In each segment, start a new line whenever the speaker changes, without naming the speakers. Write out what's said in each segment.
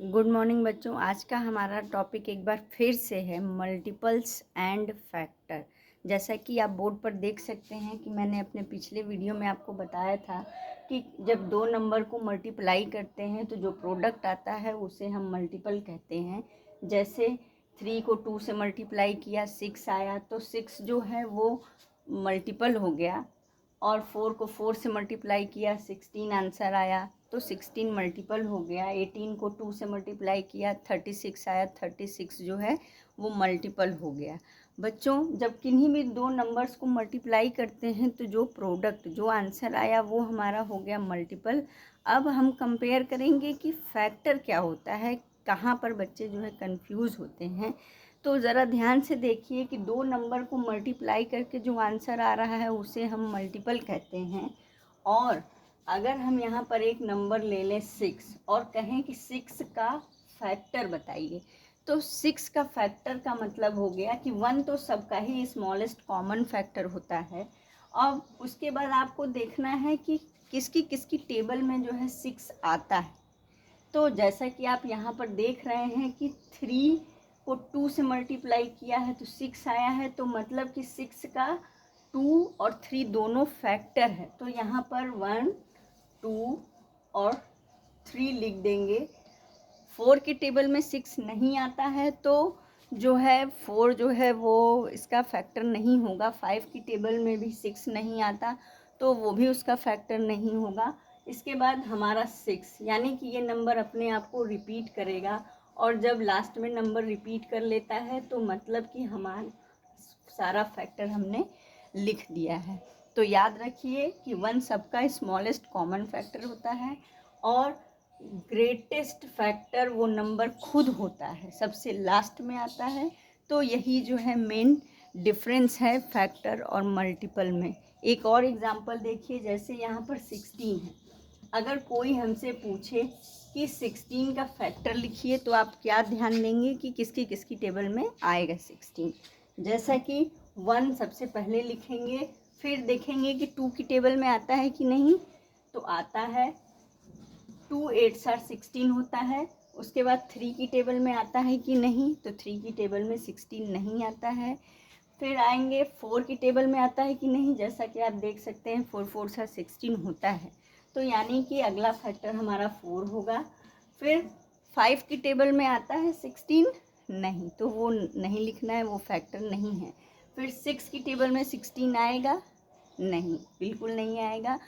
Good morning बच्चों। आज का हमारा टॉपिक एक बार फिर से है मल्टीपल्स एंड फैक्टर। जैसा कि आप बोर्ड पर देख सकते हैं कि मैंने अपने पिछले वीडियो में आपको बताया था कि जब दो नंबर को मल्टीप्लाई करते हैं तो जो प्रोडक्ट आता है उसे हम मल्टीपल कहते हैं। जैसे 3 को 2 से मल्टीप्लाई किया 6 आया तो 6 जो है वो मल्टीपल हो गया, और 4 को 4 से मल्टीप्लाई किया 16 आंसर आया तो 16 मल्टीपल हो गया। 18 को 2 से मल्टीप्लाई किया 36 आया, 36 जो है वो मल्टीपल हो गया। बच्चों, जब किन्हीं भी दो नंबर्स को मल्टीप्लाई करते हैं तो जो प्रोडक्ट जो आंसर आया वो हमारा हो गया मल्टीपल। अब हम कंपेयर करेंगे कि फैक्टर क्या होता है, कहाँ पर बच्चे जो है कंफ्यूज होते हैं। तो ज़रा ध्यान से देखिए कि दो नंबर को मल्टीप्लाई करके जो आंसर आ रहा है उसे हम मल्टीपल कहते हैं। और अगर हम यहाँ पर एक नंबर ले लें 6 और कहें कि 6 का फैक्टर बताइए, तो 6 का फैक्टर का मतलब हो गया कि 1 तो सबका ही स्मॉलेस्ट कॉमन फैक्टर होता है। अब उसके बाद आपको देखना है कि किसकी किसकी टेबल में जो है 6 आता है। तो जैसा कि आप यहाँ पर देख रहे हैं कि 3 को 2 से मल्टीप्लाई किया है तो 6 आया है, तो मतलब कि 6 का 2 और 3 दोनों फैक्टर है। तो यहाँ पर 1, 2 और 3 लिख देंगे। 4 की टेबल में 6 नहीं आता है तो जो है 4 जो है वो इसका फैक्टर नहीं होगा। 5 की टेबल में भी 6 नहीं आता तो वो भी उसका फैक्टर नहीं होगा। इसके बाद हमारा 6, यानी कि ये नंबर अपने आप को रिपीट करेगा, और जब लास्ट में नंबर रिपीट कर लेता है तो मतलब कि हमारा सारा फैक्टर हमने लिख दिया है। तो याद रखिए कि 1 सबका स्मॉलेस्ट कॉमन फैक्टर होता है, और ग्रेटेस्ट फैक्टर वो नंबर खुद होता है, सबसे लास्ट में आता है। तो यही जो है मेन डिफरेंस है फैक्टर और मल्टीपल में। एक और एग्जांपल देखिए, जैसे यहाँ पर 16 है। अगर कोई हमसे पूछे कि 16 का फैक्टर लिखिए तो आप क्या ध्यान देंगे कि किसकी किसकी टेबल में आएगा 16। जैसा कि 1 सबसे पहले लिखेंगे, फिर देखेंगे कि 2 की टेबल में आता है कि नहीं, तो आता है। 2 8 16 होता है। उसके बाद 3 की टेबल में आता है कि नहीं, तो 3 की टेबल में 16 नहीं आता है। फिर आएंगे 4 की टेबल में आता है कि नहीं, जैसा कि आप देख सकते हैं 4 4 16 होता है, तो यानी कि अगला फैक्टर हमारा 4 होगा। फिर 5 की टेबल में आता है 16 नहीं, तो वो नहीं लिखना है, वो फैक्टर नहीं है। फिर 6 की टेबल में 16 आएगा नहीं, बिल्कुल नहीं आएगा,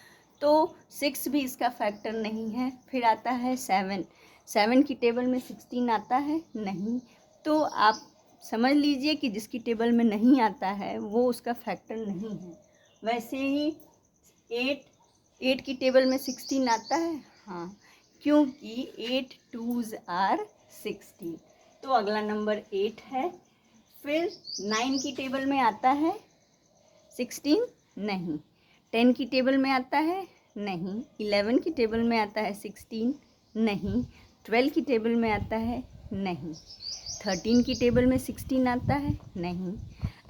तो 6 भी इसका फैक्टर नहीं है। फिर आता है 7 की टेबल में 16 आता है नहीं, तो आप समझ लीजिए कि जिसकी टेबल में नहीं आता है वो उसका फैक्टर नहीं है। वैसे ही 8 की टेबल में 16 आता है, हाँ, क्योंकि 8 2s आर 16, तो अगला नंबर 8 है। फिर 9 की टेबल में आता है 16 नहीं, 10 की टेबल में आता है नहीं, 11 की टेबल में आता है 16 नहीं, 12 की टेबल में आता है नहीं, 13 की टेबल में 16 आता है नहीं।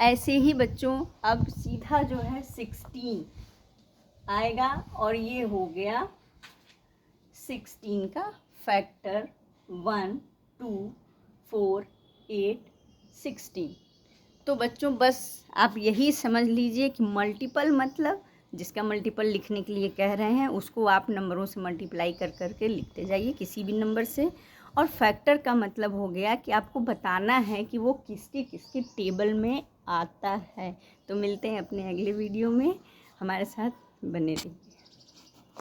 ऐसे ही बच्चों अब सीधा जो है 16 आएगा, और ये हो गया 16 का फैक्टर 1 2 4 8 16। तो बच्चों बस आप यही समझ लीजिए कि मल्टीपल मतलब जिसका मल्टीपल लिखने के लिए कह रहे हैं उसको आप नंबरों से मल्टीप्लाई कर करके लिखते जाइए किसी भी नंबर से। और फैक्टर का मतलब हो गया कि आपको बताना है कि वो किसकी किसकी टेबल में आता है। तो मिलते हैं अपने अगले वीडियो में, हमारे साथ बने रहिए।